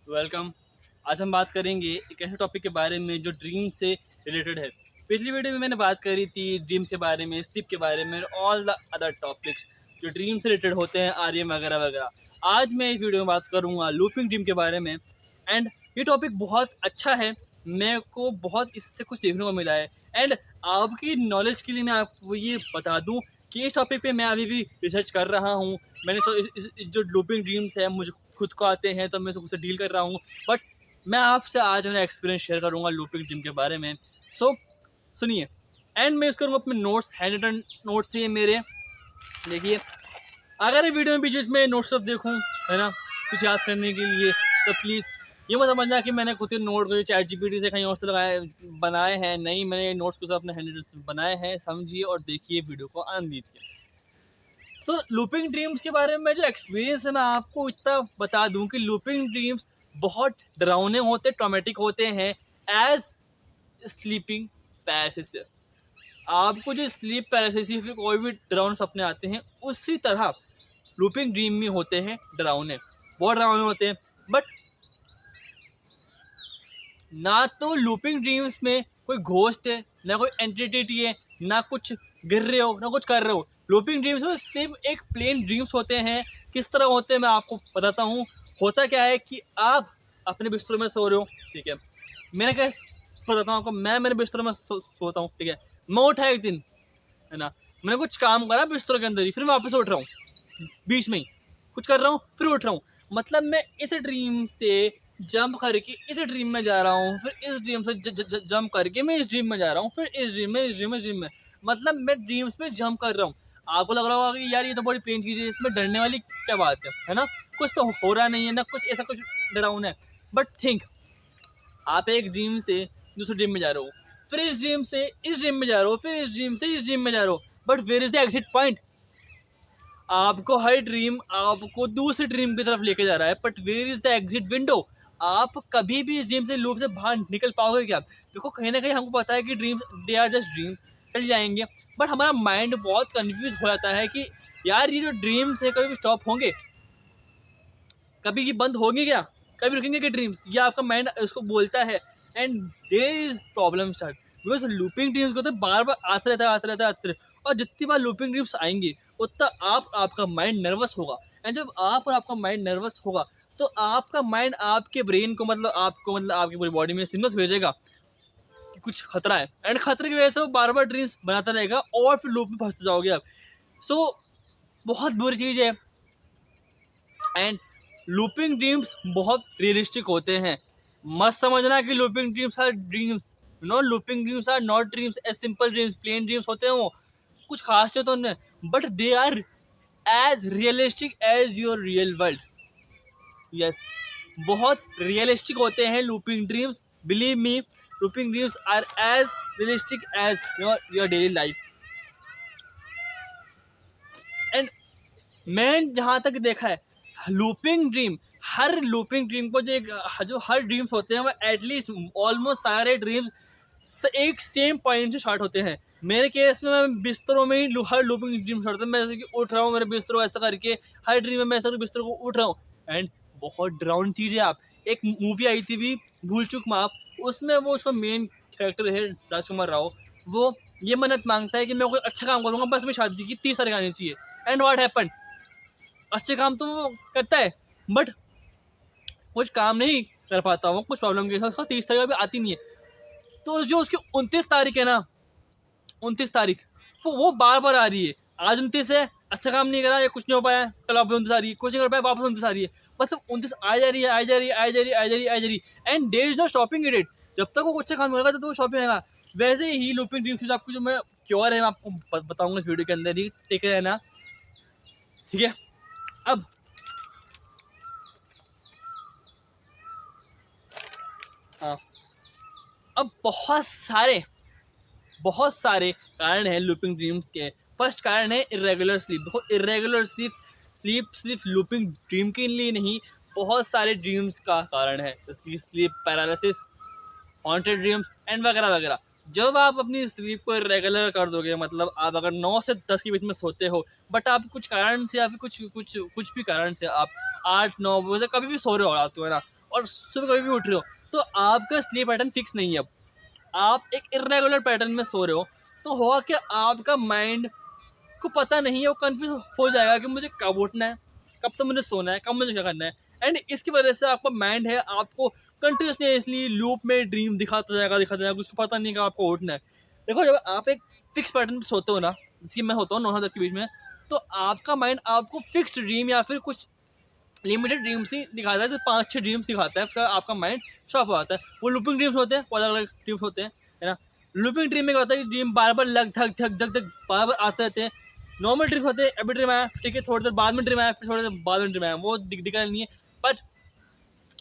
Welcome. आज हम बात करेंगे एक ऐसे टॉपिक के बारे में जो ड्रीम से रिलेटेड है। पिछली वीडियो में मैंने बात करी थी ड्रीम के बारे में, स्लीप के बारे में, ऑल द अदर टॉपिक्स जो ड्रीम से रिलेटेड होते हैं, आर्यम वगैरह वगैरह। आज मैं इस वीडियो में बात करूँगा लूपिंग ड्रीम के बारे में। एंड ये टॉपिक बहुत अच्छा है, मेरे को बहुत इससे कुछ सीखने को मिला है। एंड आपकी नॉलेज के लिए मैं आपको ये बता दूँ कि इस टॉपिक पे मैं अभी भी रिसर्च कर रहा हूँ। मैंने इस जो लूपिंग ड्रीम्स है मुझे खुद को आते हैं, तो मैं उससे डील कर रहा हूँ। बट मैं आपसे आज मेरा एक्सपीरियंस शेयर करूँगा लूपिंग ड्रीम के बारे में। सो सुनिए। एंड मैं यूज़ करूँगा अपने नोट्स, हैंड रिटन नोट्स ये मेरे। देखिए, अगर ये वीडियो में बीच बीच में नोट्स सब देखूँ, है ना, कुछ याद करने के लिए, तो प्लीज़ ये मत समझना कि मैंने खुद के नोट को चैट जीपीटी से कहीं और से लगाए बनाए हैं। नहीं, मैंने नोट्स को सब अपने हैंड रिटन से बनाए हैं। समझिए और देखिए, वीडियो को आनंद लीजिए। तो लूपिंग ड्रीम्स के बारे में जो एक्सपीरियंस है, मैं आपको इतना बता दूं कि लूपिंग ड्रीम्स बहुत डरावने होते, ट्रॉमेटिक होते हैं एज स्लीपिंग पैरालिसिस। आपको जो स्लीप पैरालिसिस फिर कोई भी डरावने सपने आते हैं, उसी तरह लूपिंग ड्रीम में होते हैं डरावने, बहुत डरावने होते हैं। बट ना तो लूपिंग ड्रीम्स में कोई घोस्ट है, ना कोई एंटिटी है, ना कुछ गिर रहे हो, ना कुछ कर रहे हो। लूपिंग ड्रीम्स में सिर्फ एक प्लेन ड्रीम्स होते हैं। किस तरह होते हैं मैं आपको बताता हूँ। होता क्या है कि आप अपने बिस्तर में सो रहे हो, ठीक है। मैंने क्या बताता हूँ आपको, मैं मेरे बिस्तर में सोता हूँ, ठीक है। मैं उठा एक दिन, है ना, मैंने कुछ काम करा बिस्तर के अंदर ही, फिर मैं वापस उठ रहा हूँ, बीच में ही कुछ कर रहा हूँ, फिर उठ रहा हूँ। मतलब मैं इस ड्रीम से जंप करके इस ड्रीम में जा रहा हूँ, फिर इस ड्रीम से जंप करके मैं इस ड्रीम में जा रहा हूँ, फिर इस ड्रीम में, इस ड्रीम में, इस ड्रीम में। मतलब मैं ड्रीम्स में जंप कर रहा हूँ। आपको लग रहा होगा कि यार ये तो बड़ी प्लेन चीज़ है, इसमें डरने वाली क्या बात है ना। कुछ तो हो रहा नहीं है ना, कुछ ऐसा कुछ डरावना है। बट थिंक, आप एक ड्रीम से दूसरे ड्रीम में जा रहे हो, फिर इस ड्रीम से इस ड्रीम में जा रहे हो, फिर इस ड्रीम से इस ड्रीम में जा रहे हो। But where is the exit point? आपको हर ड्रीम आपको दूसरी ड्रीम की तरफ लेके जा रहा है, but where is the exit window? आप कभी भी इस ड्रीम से लूप से बाहर निकल पाओगे क्या? देखो, कहीं ना कहीं हमको पता है कि dreams they are just dreams, चल जाएंगे। बट हमारा माइंड बहुत कंफ्यूज हो जाता है कि यार ये जो ड्रीम्स है कभी भी स्टॉप होंगे, कभी ये बंद होंगे क्या, कभी रुकेंगे क्या ड्रीम्स? ये आपका माइंड उसको बोलता है। And there is problem start, because looping dreams को तो बार बार आते रहता है, आते रहता है, आते रहता है। और जितनी बार लूपिंग ड्रीम्स आएंगे, उतना आपका माइंड नर्वस होगा। एंड जब आप और आपका माइंड नर्वस होगा, तो आपका माइंड आपके ब्रेन को, मतलब आपकी पूरी बॉडी में सिग्नल्स भेजेगा कि कुछ खतरा है। एंड खतरे की वजह से वो बार बार ड्रीम्स बनाता रहेगा और फिर लूप में फंसते जाओगे आप। सो बहुत बुरी चीज़ है। एंड लूपिंग ड्रीम्स बहुत रियलिस्टिक होते हैं। मत समझना कि looping dreams are dreams. No, looping dreams are not dreams as simple dreams. Plain dreams होते हैं, वो कुछ खास नहीं होता उनमें, but they are as realistic as your real world. Yes, बहुत रियलिस्टिक होते हैं looping dreams. Believe me, looping dreams are as realistic as your daily life. And मैं जहाँ तक देखा है, लूपिंग ड्रीम, हर लूपिंग ड्रीम को जो हर ड्रीम्स होते हैं, वो एटलीस्ट ऑलमोस्ट सारे ड्रीम्स एक सेम पॉइंट से स्टार्ट होते हैं। मेरे केस में मैं बिस्तरों में ही हर लूपिंग ड्रीम स्टार्ट होता है। मैं जैसे कि उठ रहा हूँ, मेरे बिस्तरों ऐसा करके हर ड्रीम में मैं ऐसा बिस्तरों को उठ रहा हूँ। एंड बहुत डरावनी चीज़ है। आप, एक मूवी आई थी भी, भूल चूक माफ, उसमें वो उसका मेन कैरेक्टर है राजकुमार राव। वो ये मन्नत मांगता है कि मैं कोई अच्छा काम करूँगा, बस मैं शादी की 30 साल आनी चाहिए। And what happen? अच्छे काम तो वो करता है, बट कुछ काम नहीं कर पाता। वो कुछ प्रॉब्लम की उसका 30 तारीख अभी आती नहीं है। तो जो उसकी 29 तारीख है ना, 29 तारीख, वो बार बार आ रही है। आज 29 है, अच्छा काम नहीं करा या कुछ नहीं हो पाया, कल वापस 29 आ रही है, कुछ नहीं कर पाया, वापस 29 आ रही है। बस 29 आ जा रही है, आ जा रही है, आ जा रही है, आ जा रही है, आ जा रही है। And there is no stopping it. जब तक वो अच्छा काम करेगा तब तक वो स्टॉपिंग आएगा। वैसे ही लूपिंग ड्रीम्स आपको जो मैं क्योर है, मैं आपको बताऊंगा इस वीडियो के अंदर ही, ठीक है ना। ठीक है, अब हाँ, अब बहुत सारे कारण हैं लूपिंग ड्रीम्स के। फर्स्ट कारण है इरेगुलर स्लीप। देखो, इरेगुलर स्लीप सिर्फ लूपिंग ड्रीम के लिए नहीं, बहुत सारे ड्रीम्स का कारण है, जैसे sleep paralysis, haunted dreams and वगैरह वगैरह। जब आप अपनी स्लीप को रेगुलर कर दोगे, मतलब आप अगर 9 से 10 के बीच में सोते हो, बट आप कुछ कारण से या फिर कुछ कुछ कुछ भी कारण से आप 8-9 बजे कभी भी सो रहे हो रात को, है ना, और सुबह कभी भी उठ रहे हो, तो आपका स्लीप पैटर्न फिक्स नहीं है। अब आप एक इर्रेगुलर पैटर्न में सो रहे हो, तो होगा कि आपका माइंड को पता नहीं है, वो कंफ्यूज हो जाएगा कि मुझे कब उठना है, कब तो मुझे सोना है, कब मुझे क्या करना है। एंड इसकी वजह से आपका माइंड है आपको कंटिन्यूसली लूप में ड्रीम दिखाता जाएगा, कुछ पता नहीं कि आपको उठना है। देखो, जब आप एक फिक्स पैटर्न पे सोते हो ना, जिसकी मैं होता हूँ 9 से 10 के बीच में, तो आपका माइंड आपको फिक्स्ड ड्रीम या फिर कुछ लिमिटेड ड्रीम्स ही दिखाता है, तो 5-6 ड्रीम्स दिखाता है, फिर आपका माइंड शॉक हो जाता है। वो लूपिंग ड्रीम्स होते हैं, वो अलग अलग ड्रीम्स होते हैं, है ना। लूपिंग ड्रीम में क्या होता है कि ड्रीम बार बार लग धक धक धक धक बार बार आते रहते हैं। नॉर्मल ड्रीम होते हैं, अभी ड्रीम आया, ठीक है, थोड़ी देर बाद में ड्रीम आया, फिर थोड़ी देर बाद में ड्रीम आया, वो दिक्कत नहीं है। बट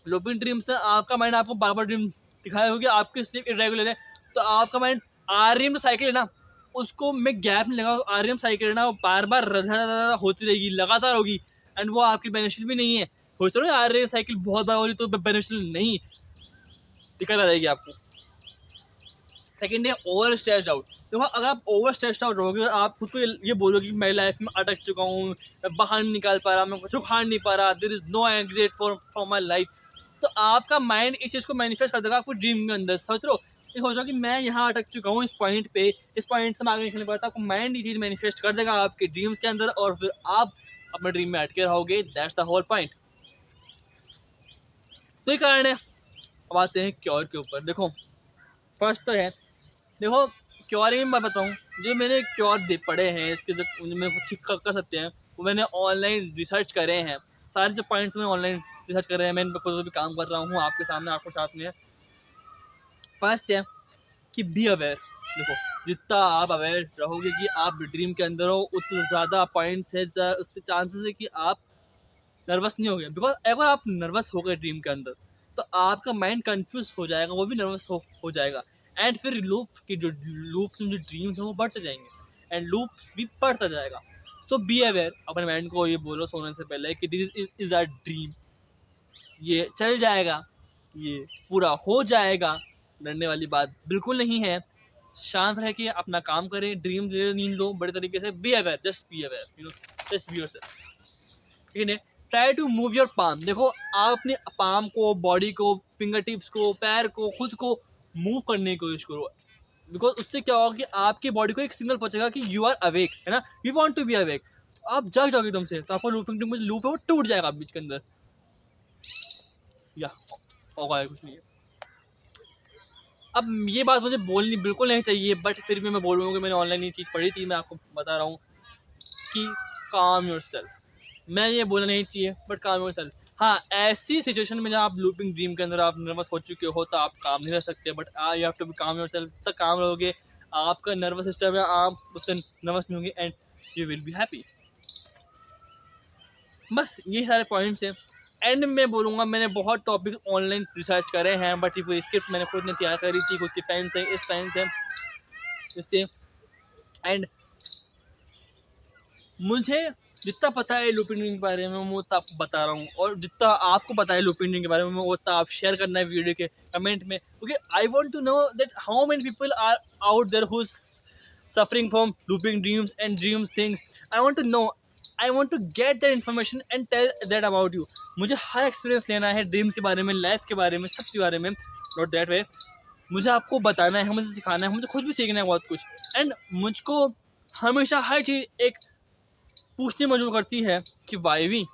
लूपिंग ड्रीम से आपका माइंड आपको बार बार ड्रीम दिखाया होगी, आपकी स्लीप इरेगुलर है, तो आपका माइंड आरएम साइकिल है ना, उसको मैं गैप नहीं लगा, आरएम साइकिल है ना, वो बार बार होती रहेगी, लगातार होगी, एंड वो आपकी बेनिफिशियल भी नहीं है। हो चलो आरएम साइकिल बहुत बार हो रही तो बेनिफिशियल नहीं, दिक्कत आ जाएगी आपको। सेकेंड है ओवर स्ट्रेस्ड आउट। देखो, अगर आप ओवर स्ट्रेस्ड आउट रहोगे, आप खुद को ये बोलोगे कि मेरी लाइफ में अटक चुका हूँ, मैं बाहर नहीं निकाल पा रहा, मैं कुछ उखाड़ नहीं पा रहा, there is no exit for my life, तो आपका माइंड इस चीज़ को मैनिफेस्ट कर देगा आपको ड्रीम के अंदर। सोच लो, ये सोचो कि मैं यहाँ अटक चुका हूँ इस पॉइंट पे, इस पॉइंट से मैं आगे निकलने पड़ता, आपको माइंड ये चीज़ मैनिफेस्ट कर देगा आपके ड्रीम्स के अंदर, और फिर आप अपने ड्रीम में अटके रहोगे। That's the whole point. तो ये कारण है। अब आते हैं क्योर के ऊपर। देखो, फर्स्ट तो है, देखो क्योर में मैं बताऊँ, जो मैंने क्योर पढ़े हैं, इसके जो मैं कुछ ठीक कर सकते हैं, वो मैंने ऑनलाइन रिसर्च करे हैं। सारे जो पॉइंट्स में ऑनलाइन रिसर्च कर रहे हैं, मैं इन पर खुद भी काम कर रहा हूँ आपके सामने, आपको साथ में। फर्स्ट है कि बी अवेयर। देखो, जितना आप अवेयर रहोगे कि आप ड्रीम के अंदर हो, उतना ज़्यादा पॉइंट्स है, उससे चांसेस है कि आप नर्वस नहीं होगे। बिकॉज अगर आप नर्वस हो गए ड्रीम के अंदर, तो आपका माइंड कंफ्यूज हो जाएगा, वो भी नर्वस हो जाएगा, एंड फिर लूप्स जो ड्रीम्स हैं वो बढ़ते जाएंगे, एंड लूप्स भी बढ़ता जाएगा। सो बी अवेयर, अपने माइंड को ये बोलो सोने से पहले कि दिस इज अ ड्रीम, ये चल जाएगा, ये पूरा हो जाएगा, डरने वाली बात बिल्कुल नहीं है। शांत रह के अपना काम करें, ड्रीम ले, नींद लो बड़े तरीके से। Be aware, just be aware, you know, just be yourself. ठीक है। Try to move your palm. देखो, आप अपने पाम को, बॉडी को, फिंगर टिप्स को, पैर को, खुद को मूव करने की कोशिश करो, बिकॉज उससे क्या होगा कि आपकी बॉडी को एक सिग्नल पहुंचेगा कि यू आर अवेक, है ना, you want to be awake. तो आप जाग जाओगे एकदम से, तो आपका लूपिंग ड्रीम लूप है वो टूट जाएगा बीच के अंदर, या होगा कुछ नहीं है। अब ये बात मुझे बोलनी बिल्कुल नहीं चाहिए, बट फिर भी मैं बोलूँगा कि मैंने ऑनलाइन ये चीज़ पढ़ी थी, मैं आपको बता रहा हूँ कि काम योरसेल्फ। मैं ये बोलना नहीं चाहिए, बट काम योरसेल्फ। हाँ, ऐसी सिचुएशन में जब आप लूपिंग ड्रीम के अंदर आप नर्वस हो चुके हो, तो आप काम नहीं रह सकते, but you have to be calm yourself. तक काम रहोगे, आपका नर्वस सिस्टम है, आप उससे नर्वस नहीं होंगे, and you will be happy. बस ये सारे पॉइंट्स हैं। एंड में बोलूँगा, मैंने बहुत टॉपिक ऑनलाइन रिसर्च करे हैं, बट ये पूरी स्क्रिप्ट मैंने खुद ने तैयार करी थी, खुद की पेन से, इस पेन से, इससे। एंड मुझे जितना पता है लूपिंग ड्रीम के बारे में, मैं उतना आपको बता रहा हूँ, और जितना आपको पता है लूपिंग ड्रीम के बारे में, वो उतना आप शेयर करना है वीडियो के कमेंट में, क्योंकि I want to know that how many people are out there who suffering from looping dreams and dreams things. I want to know, I want to get that information and tell that about you. मुझे हर experience लेना है dreams के बारे में, life के बारे में, सबके बारे में, नॉट दैट वे। मुझे आपको बताना है, मुझे सिखाना है, मुझे खुद भी सीखना है बहुत कुछ। एंड मुझको हमेशा हर चीज़ एक पूछने मजबूर करती है कि वाई वी,